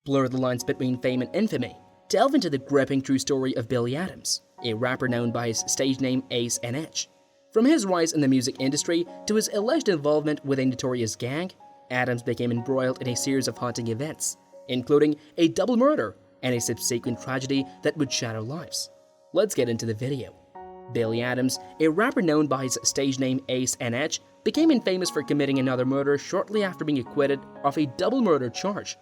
blur the lines between fame and infamy, delve into the gripping true story of Billy Adams, a rapper known by his stage name Ace and Edge. From his rise in the music industry to his alleged involvement with a notorious gang, Adams became embroiled in a series of haunting events, including a double murder and a subsequent tragedy that would shatter lives. Let's get into the video. Billy Adams, a rapper known by his stage name Ace and Edge, became infamous for committing another murder shortly after being acquitted of a double murder charge.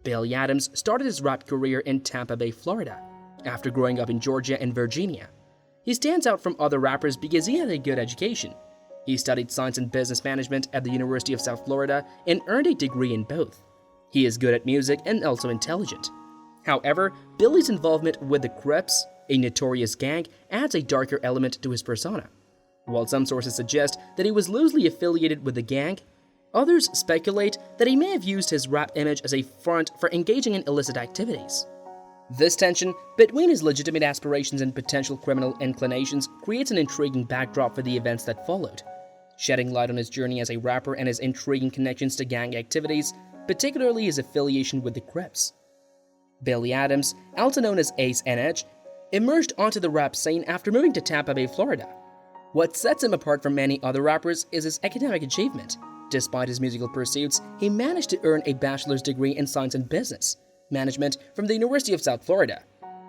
Billy Adams started his rap career in Tampa Bay, Florida, after growing up in Georgia and Virginia. He stands out from other rappers because he had a good education. He studied science and business management at the University of South Florida and earned a degree in both. He is good at music and also intelligent. However, Billy's involvement with the Crips, a notorious gang, adds a darker element to his persona. While some sources suggest that he was loosely affiliated with the gang, others speculate that he may have used his rap image as a front for engaging in illicit activities. This tension between his legitimate aspirations and potential criminal inclinations creates an intriguing backdrop for the events that followed, shedding light on his journey as a rapper and his intriguing connections to gang activities, particularly his affiliation with the Crips. Billy Adams, also known as Ace and Edge, emerged onto the rap scene after moving to Tampa Bay, Florida. What sets him apart from many other rappers is his academic achievement. Despite his musical pursuits, he managed to earn a bachelor's degree in science and business management from the University of South Florida.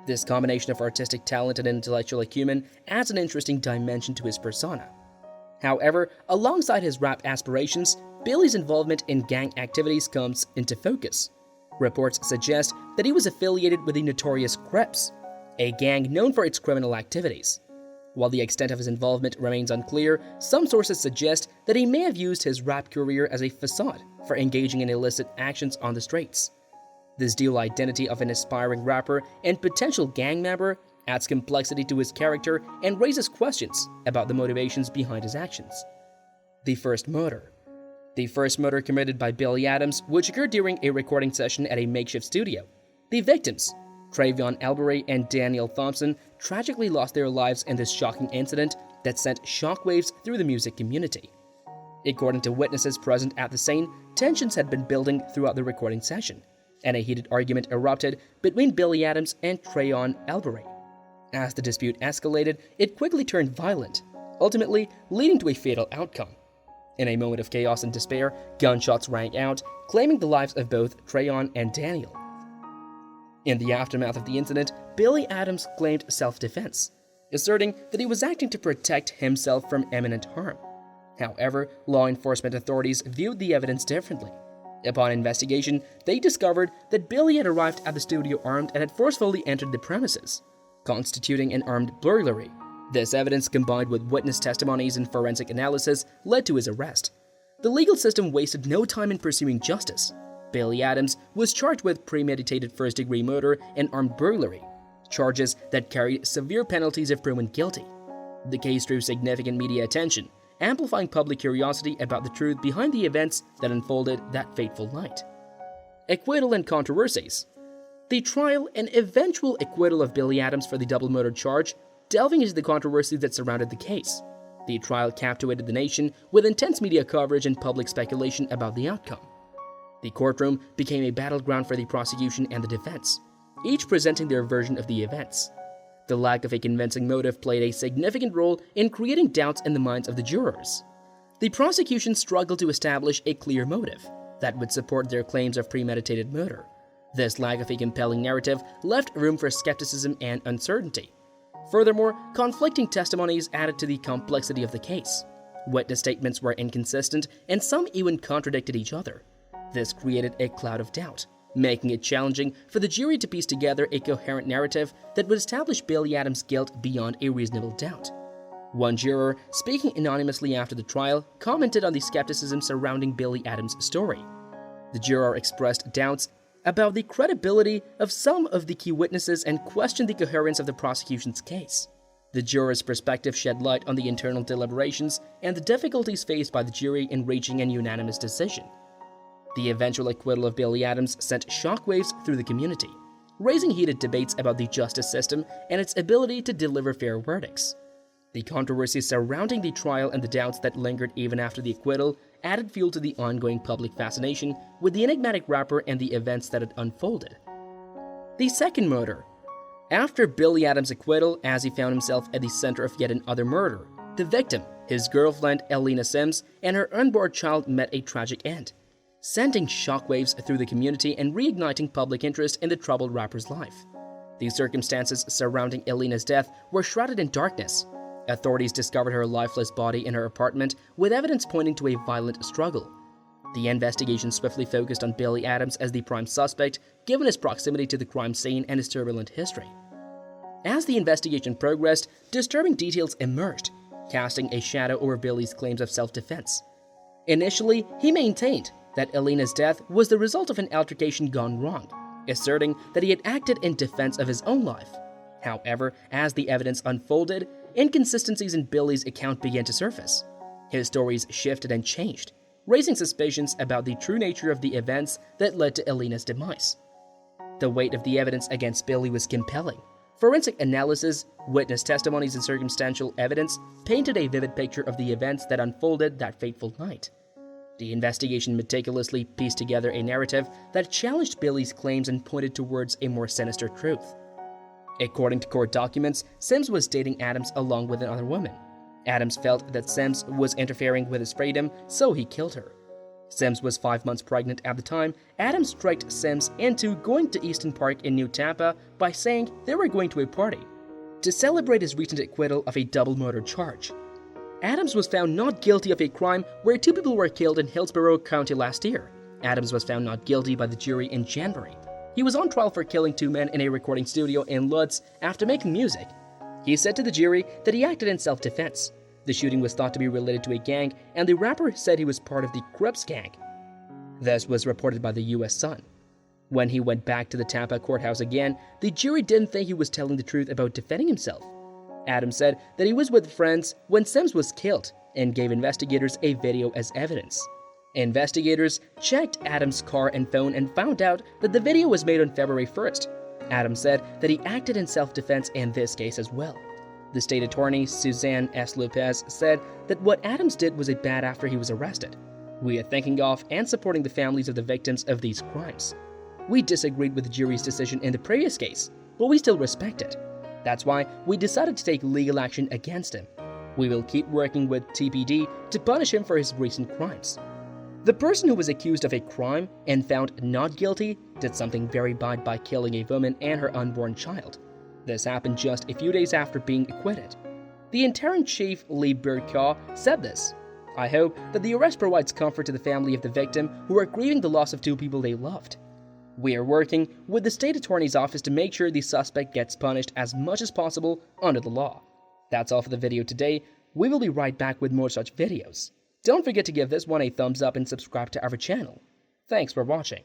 This combination of artistic talent and intellectual acumen adds an interesting dimension to his persona. However, alongside his rap aspirations, Billy's involvement in gang activities comes into focus. Reports suggest that he was affiliated with the notorious Crips, a gang known for its criminal activities. While the extent of his involvement remains unclear, some sources suggest that he may have used his rap career as a facade for engaging in illicit actions on the streets. This dual identity of an aspiring rapper and potential gang member adds complexity to his character and raises questions about the motivations behind his actions. The first murder. The first murder committed by Billy Adams, which occurred during a recording session at a makeshift studio. The victims, Travion Elbury and Daniel Thompson, tragically lost their lives in this shocking incident that sent shockwaves through the music community. According to witnesses present at the scene, tensions had been building throughout the recording session, and a heated argument erupted between Billy Adams and Travion Elbury. As the dispute escalated, it quickly turned violent, ultimately leading to a fatal outcome. In a moment of chaos and despair, gunshots rang out, claiming the lives of both Travion and Daniel. In the aftermath of the incident, Billy Adams claimed self-defense, asserting that he was acting to protect himself from imminent harm. However, law enforcement authorities viewed the evidence differently. Upon investigation, they discovered that Billy had arrived at the studio armed and had forcefully entered the premises, constituting an armed burglary. This evidence, combined with witness testimonies and forensic analysis, led to his arrest. The legal system wasted no time in pursuing justice. Billy Adams was charged with premeditated first-degree murder and armed burglary, charges that carried severe penalties if proven guilty. The case drew significant media attention, amplifying public curiosity about the truth behind the events that unfolded that fateful night. Acquittal and controversies. The trial and eventual acquittal of Billy Adams for the double murder charge, delving into the controversies that surrounded the case. The trial captivated the nation with intense media coverage and public speculation about the outcome. The courtroom became a battleground for the prosecution and the defense, each presenting their version of the events. The lack of a convincing motive played a significant role in creating doubts in the minds of the jurors. The prosecution struggled to establish a clear motive that would support their claims of premeditated murder. This lack of a compelling narrative left room for skepticism and uncertainty. Furthermore, conflicting testimonies added to the complexity of the case. Witness statements were inconsistent, and some even contradicted each other. This created a cloud of doubt, making it challenging for the jury to piece together a coherent narrative that would establish Billy Adams' guilt beyond a reasonable doubt. One juror, speaking anonymously after the trial, commented on the skepticism surrounding Billy Adams' story. The juror expressed doubts about the credibility of some of the key witnesses and questioned the coherence of the prosecution's case. The juror's perspective shed light on the internal deliberations and the difficulties faced by the jury in reaching an unanimous decision. The eventual acquittal of Billy Adams sent shockwaves through the community, raising heated debates about the justice system and its ability to deliver fair verdicts. The controversies surrounding the trial and the doubts that lingered even after the acquittal added fuel to the ongoing public fascination with the enigmatic rapper and the events that had unfolded. The second murder. After Billy Adams' acquittal, as he found himself at the center of yet another murder, the victim, his girlfriend Elena Sims, and her unborn child met a tragic end, sending shockwaves through the community and reigniting public interest in the troubled rapper's life. The circumstances surrounding Elena's death were shrouded in darkness. Authorities discovered her lifeless body in her apartment, with evidence pointing to a violent struggle. The investigation swiftly focused on Billy Adams as the prime suspect, given his proximity to the crime scene and his turbulent history. As the investigation progressed, disturbing details emerged, casting a shadow over Billy's claims of self-defense. Initially, he maintained that Elena's death was the result of an altercation gone wrong, asserting that he had acted in defense of his own life. However, as the evidence unfolded, inconsistencies in Billy's account began to surface. His stories shifted and changed, raising suspicions about the true nature of the events that led to Elena's demise. The weight of the evidence against Billy was compelling. Forensic analysis, witness testimonies, and circumstantial evidence painted a vivid picture of the events that unfolded that fateful night. The investigation meticulously pieced together a narrative that challenged Billy's claims and pointed towards a more sinister truth. According to court documents, Sims was dating Adams along with another woman. Adams felt that Sims was interfering with his freedom, so he killed her. Sims was 5 months pregnant at the time. Adams tricked Sims into going to Easton Park in New Tampa by saying they were going to a party to celebrate his recent acquittal of a double murder charge. Adams was found not guilty of a crime where 2 people were killed in Hillsborough County last year. Adams was found not guilty by the jury in January. He was on trial for killing 2 men in a recording studio in Lutz after making music. He said to the jury that he acted in self-defense. The shooting was thought to be related to a gang, and the rapper said he was part of the Crips gang. This was reported by the U.S. Sun. When he went back to the Tampa courthouse again, the jury didn't think he was telling the truth about defending himself. Adams said that he was with friends when Sims was killed and gave investigators a video as evidence. Investigators checked Adams' car and phone and found out that the video was made on February 1st. Adams said that he acted in self-defense in this case as well. The state attorney, Suzanne S. Lopez, said that what Adams did was a bad after he was arrested. We are thinking of and supporting the families of the victims of these crimes. We disagreed with the jury's decision in the previous case, but we still respect it. That's why we decided to take legal action against him. We will keep working with TPD to punish him for his recent crimes. The person who was accused of a crime and found not guilty did something very bad by killing a woman and her unborn child. This happened just a few days after being acquitted. The interim chief, Lee Burkaw, said this: "I hope that the arrest provides comfort to the family of the victim who are grieving the loss of 2 people they loved. We are working with the state attorney's office to make sure the suspect gets punished as much as possible under the law." That's all for the video today. We will be right back with more such videos. Don't forget to give this one a thumbs up and subscribe to our channel. Thanks for watching.